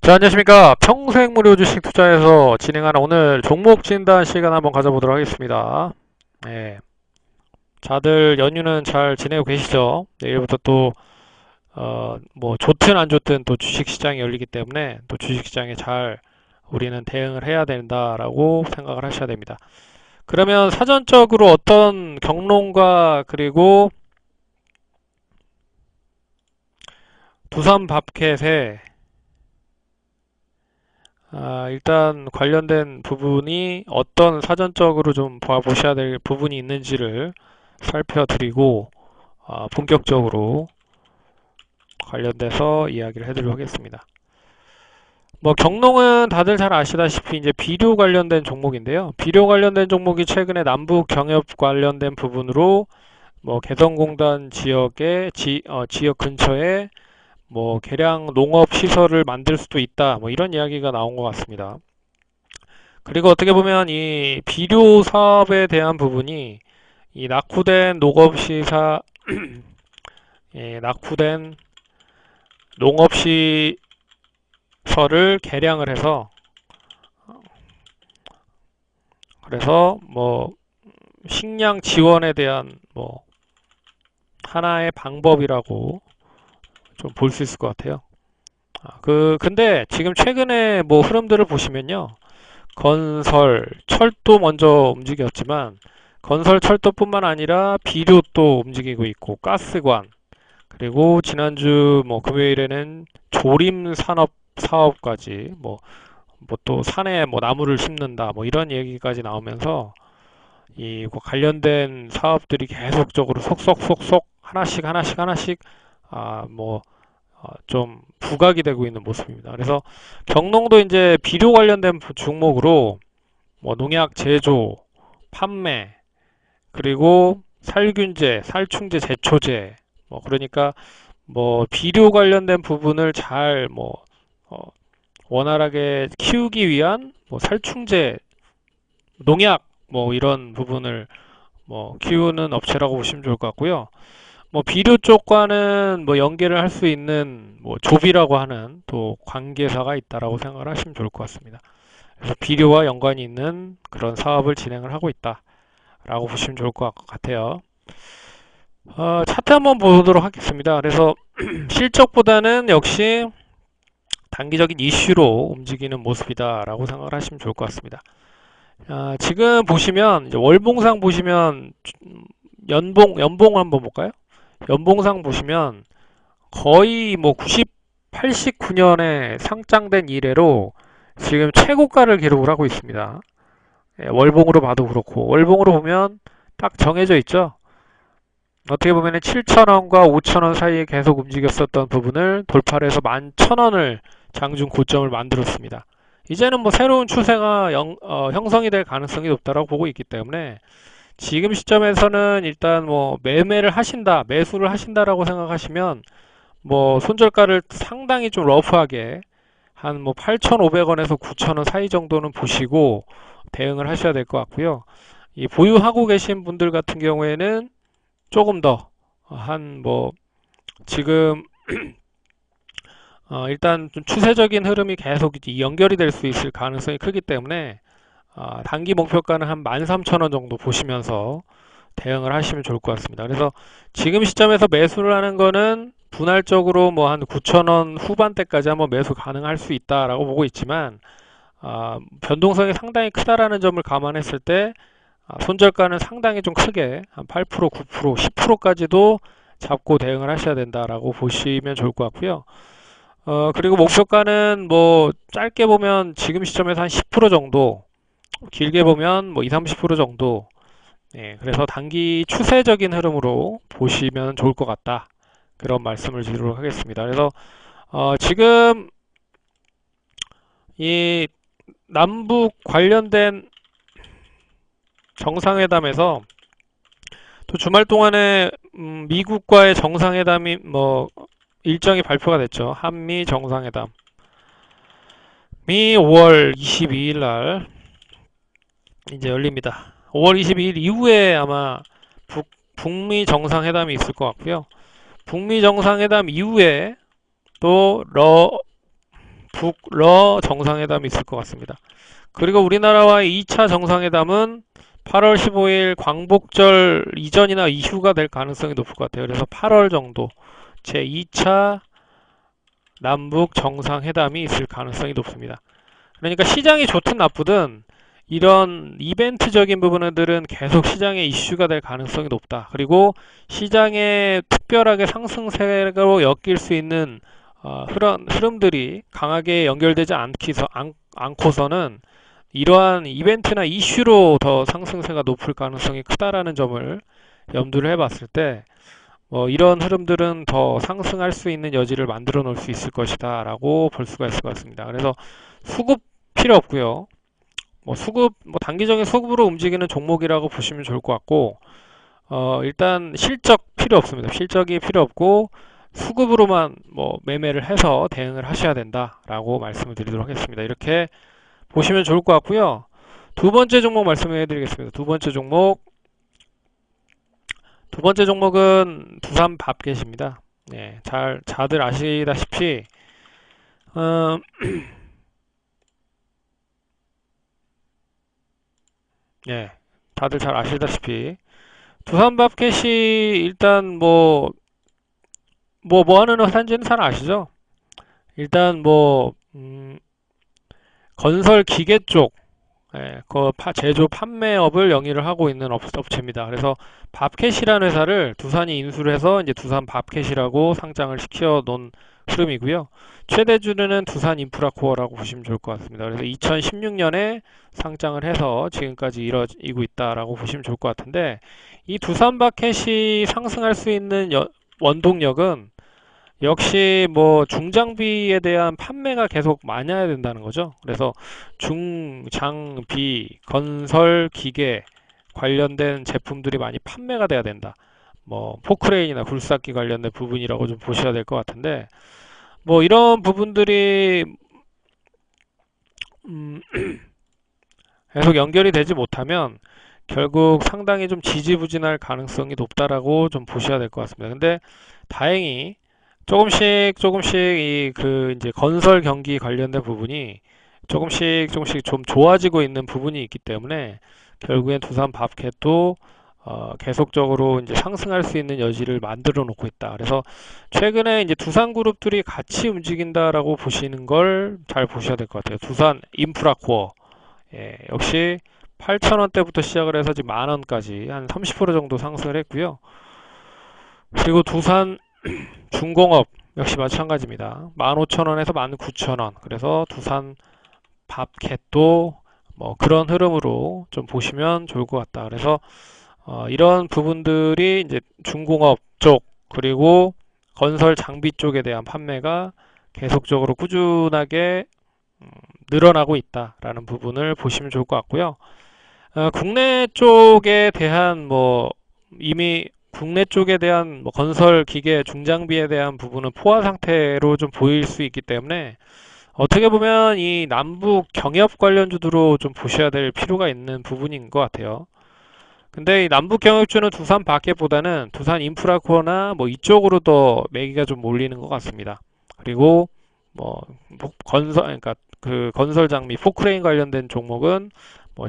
자, 안녕하십니까. 평생 무료 주식 투자에서 진행하는 오늘 종목 진단 시간 한번 가져보도록 하겠습니다. 네, 다들 연휴는 잘 지내고 계시죠? 내일부터 또, 뭐, 좋든 안 좋든 또 주식 시장이 열리기 때문에 또 주식 시장에 잘 우리는 대응을 해야 된다라고 생각을 하셔야 됩니다. 그러면 사전적으로 어떤 경론과 그리고 두산밥켓에 일단 관련된 부분이 어떤 사전적으로 좀 보셔야 될 부분이 있는지를 살펴드리고 본격적으로 관련돼서 이야기를 해드리도록 하겠습니다. 뭐 경농은 다들 잘 아시다시피 이제 비료 관련된 종목인데요. 비료 관련된 종목이 최근에 남북 경협 관련된 부분으로 뭐 개성공단 지역의 지역 근처에 뭐 개량 농업 시설을 만들 수도 있다. 뭐 이런 이야기가 나온 것 같습니다. 그리고 어떻게 보면 이 비료 사업에 대한 부분이 이 낙후된 농업시사, 예, 낙후된 농업시설을 개량을 해서 그래서 뭐 식량 지원에 대한 뭐 하나의 방법이라고 좀 볼 수 있을 것 같아요. 근데 지금 최근에 뭐 흐름들을 보시면요. 건설, 철도 먼저 움직였지만 건설, 철도뿐만 아니라 비료도 움직이고 있고 가스관, 그리고 지난주 뭐 금요일에는 조림 산업 사업까지 뭐 또 산에 뭐 나무를 심는다 뭐 이런 얘기까지 나오면서 이 관련된 사업들이 계속적으로 속속속속 하나씩 뭐 좀 부각이 되고 있는 모습입니다. 그래서 경농도 이제 비료 관련된 종목으로 뭐 농약 제조, 판매, 그리고 살균제, 살충제, 제초제, 뭐 그러니까 뭐 비료 관련된 부분을 잘 어, 원활하게 키우기 위한 뭐 살충제, 농약 뭐 이런 부분을 뭐 키우는 업체라고 보시면 좋을 것 같고요. 뭐 비료 쪽과는 뭐 연계를 할 수 있는 뭐 조비라고 하는 또 관계사가 있다라고 생각을 하시면 좋을 것 같습니다. 그래서 비료와 연관이 있는 그런 사업을 진행을 하고 있다라고 보시면 좋을 것 같아요. 차트 한번 보도록 하겠습니다. 그래서 실적보다는 역시 단기적인 이슈로 움직이는 모습이다라고 생각을 하시면 좋을 것 같습니다. 지금 보시면 이제 월봉상 보시면 연봉 한번 볼까요? 연봉상 보시면 거의 뭐 89년에 상장된 이래로 지금 최고가를 기록을 하고 있습니다. 예, 월봉으로 봐도 그렇고 월봉으로 보면 딱 정해져 있죠. 어떻게 보면 7,000원과 5,000원 사이에 계속 움직였었던 부분을 돌파를 해서 11,000원을 장중 고점을 만들었습니다. 이제는 뭐 새로운 추세가 형성이 될 가능성이 높다고 보고 있기 때문에 지금 시점에서는 일단 뭐 매매를 하신다, 매수를 하신다라고 생각하시면 뭐 손절가를 상당히 좀 러프하게 한 뭐 8,500원에서 9,000원 사이 정도는 보시고 대응을 하셔야 될 것 같고요. 이 보유하고 계신 분들 같은 경우에는 조금 더 한 뭐 지금 일단 좀 추세적인 흐름이 계속 연결이 될 수 있을 가능성이 크기 때문에 단기 목표가는 한 13,000원 정도 보시면서 대응을 하시면 좋을 것 같습니다. 그래서 지금 시점에서 매수를 하는 거는 분할적으로 뭐 한 9,000원 후반대까지 한번 매수 가능할 수 있다라고 보고 있지만 변동성이 상당히 크다라는 점을 감안했을 때 손절가는 상당히 좀 크게 한 8%, 9%, 10%까지도 잡고 대응을 하셔야 된다라고 보시면 좋을 것 같고요. 그리고 목표가는 뭐 짧게 보면 지금 시점에서 한 10% 정도, 길게 보면 뭐 2, 30% 정도. 예, 그래서 단기 추세적인 흐름으로 보시면 좋을 것 같다. 그런 말씀을 드리도록 하겠습니다. 그래서 지금 이 남북 관련된 정상회담에서 또 주말 동안에 미국과의 정상회담이 뭐 일정이 발표가 됐죠. 한미 정상회담이 5월 22일 날 이제 열립니다. 5월 22일 이후에 아마 북미 정상회담이 있을 것 같고요. 북미 정상회담 이후에 또 북러 정상회담이 있을 것 같습니다. 그리고 우리나라와의 2차 정상회담은 8월 15일 광복절 이전이나 이후가 될 가능성이 높을 것 같아요. 그래서 8월 정도 제2차 남북 정상회담이 있을 가능성이 높습니다. 그러니까 시장이 좋든 나쁘든 이런 이벤트적인 부분들은 계속 시장의 이슈가 될 가능성이 높다. 그리고 시장에 특별하게 상승세로 엮일 수 있는 흐름들이 강하게 연결되지 않고서는 이러한 이벤트나 이슈로 더 상승세가 높을 가능성이 크다라는 점을 염두를 해봤을 때 이런 흐름들은 더 상승할 수 있는 여지를 만들어 놓을 수 있을 것이다 라고 볼 수가 있을 것 같습니다. 그래서 수급 필요 없고요. 단기적인 수급으로 움직이는 종목이라고 보시면 좋을 것 같고, 일단 실적 필요 없습니다. 실적이 필요 없고, 수급으로만 매매를 해서 대응을 하셔야 된다라고 말씀을 드리도록 하겠습니다. 이렇게 보시면 좋을 것 같고요. 두 번째 종목 말씀해 드리겠습니다. 두 번째 종목은 두산밥켓입니다. 네, 다들 아시다시피, 네, 다들 잘 아시다시피, 두산밥켓이 일단 뭐 하는 회사인지는 잘 아시죠? 일단 건설 기계 쪽, 제조 판매업을 영위를 하고 있는 업체입니다. 그래서 밥켓이라는 회사를 두산이 인수를 해서 이제 두산 밥켓이라고 상장을 시켜 놓은 흐름이고요. 최대주주는 두산 인프라코어라고 보시면 좋을 것 같습니다. 그래서 2016년에 상장을 해서 지금까지 이루어지고 있다라고 보시면 좋을 것 같은데, 이 두산 밥켓이 상승할 수 있는 원동력은 역시 중장비에 대한 판매가 계속 많아야 된다는 거죠. 그래서 중장비, 건설 기계 관련된 제품들이 많이 판매가 돼야 된다. 포크레인이나 굴삭기 관련된 부분이라고 좀 보셔야 될 것 같은데, 이런 부분들이 계속 연결이 되지 못하면 결국 상당히 좀 지지부진할 가능성이 높다라고 좀 보셔야 될 것 같습니다. 근데 다행히 조금씩 이제 건설 경기 관련된 부분이 조금씩 좀 좋아지고 있는 부분이 있기 때문에 결국엔 두산 밥켓도 계속적으로 이제 상승할 수 있는 여지를 만들어 놓고 있다. 그래서 최근에 이제 두산 그룹들이 같이 움직인다라고 보시는 걸 잘 보셔야 될 것 같아요. 두산 인프라코어, 역시 8,000원대부터 시작을 해서 지금 만원까지 한 30% 정도 상승을 했고요. 그리고 두산 중공업 역시 마찬가지입니다. 15,000원에서 19,000원. 그래서 두산 밥켓도 그런 흐름으로 좀 보시면 좋을 것 같다. 그래서 이런 부분들이 이제 중공업 쪽 그리고 건설 장비 쪽에 대한 판매가 계속적으로 꾸준하게 늘어나고 있다라는 부분을 보시면 좋을 것 같고요. 국내 쪽에 대한 이미 국내 쪽에 대한 건설 기계 중장비에 대한 부분은 포화 상태로 좀 보일 수 있기 때문에 어떻게 보면 이 남북 경협 관련주들로 좀 보셔야 될 필요가 있는 부분인 것 같아요. 근데 이 남북 경협주는 두산 밖에보다는 두산 인프라코어나 이쪽으로 더 매기가 좀 몰리는 것 같습니다. 그리고 그러니까 그 건설 장비 포크레인 관련된 종목은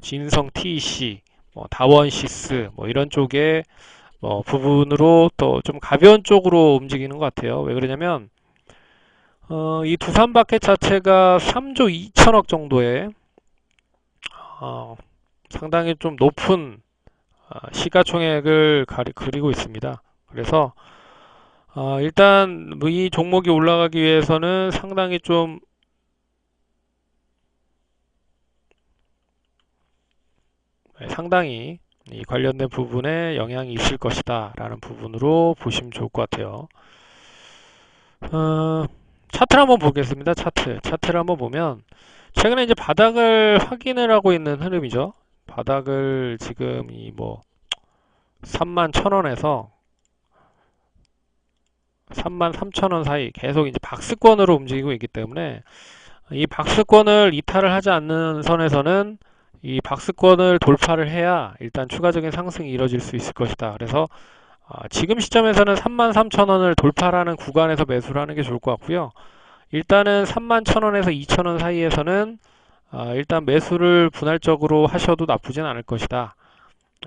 진성 TEC, 다원시스 이런 쪽에 부분으로 또 좀 가벼운 쪽으로 움직이는 것 같아요. 왜 그러냐면 이 두산 바켓 자체가 3조 2천억 정도의 상당히 좀 높은 시가총액을 그리고 있습니다. 그래서 일단 이 종목이 올라가기 위해서는 상당히 좀 상당히 이 관련된 부분에 영향이 있을 것이다 라는 부분으로 보시면 좋을 것 같아요. 차트를 한번 보겠습니다. 차트를 한번 보면 최근에 이제 바닥을 확인을 하고 있는 흐름이죠. 바닥을 지금 31,000원에서 33,000원 사이 계속 이제 박스권으로 움직이고 있기 때문에 이 박스권을 이탈을 하지 않는 선에서는 이 박스권을 돌파를 해야 일단 추가적인 상승이 이뤄질 수 있을 것이다. 그래서 지금 시점에서는 33,000원을 돌파하는 구간에서 매수를 하는 게 좋을 것 같고요. 일단은 31,000원에서 2,000원 사이에서는 일단 매수를 분할적으로 하셔도 나쁘진 않을 것이다.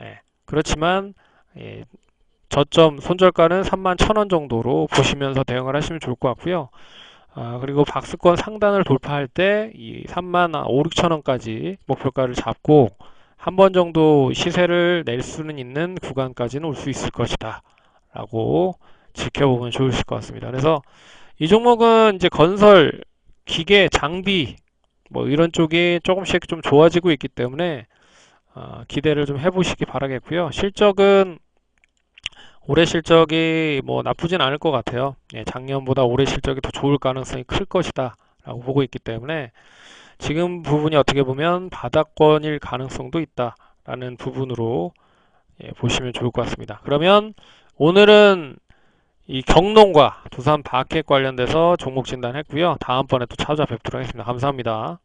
예, 그렇지만 예, 저점 손절가는 31,000원 정도로 보시면서 대응을 하시면 좋을 것 같고요. 그리고 박스권 상단을 돌파할 때 이 35,000~6,000원까지 목표가를 잡고 한 번 정도 시세를 낼 수는 있는 구간까지는 올 수 있을 것이다 라고 지켜보면 좋으실 것 같습니다. 그래서 이 종목은 이제 건설, 기계, 장비 뭐 이런 쪽이 조금씩 좀 좋아지고 있기 때문에 기대를 좀 해보시기 바라겠고요. 실적은 올해 실적이 뭐 나쁘진 않을 것 같아요. 예, 작년보다 올해 실적이 더 좋을 가능성이 클 것이다 라고 보고 있기 때문에 지금 부분이 어떻게 보면 바닥권일 가능성도 있다 라는 부분으로 예, 보시면 좋을 것 같습니다. 그러면 오늘은 이 경농과 두산 바켓 관련돼서 종목 진단했고요. 다음번에 또 찾아뵙도록 하겠습니다. 감사합니다.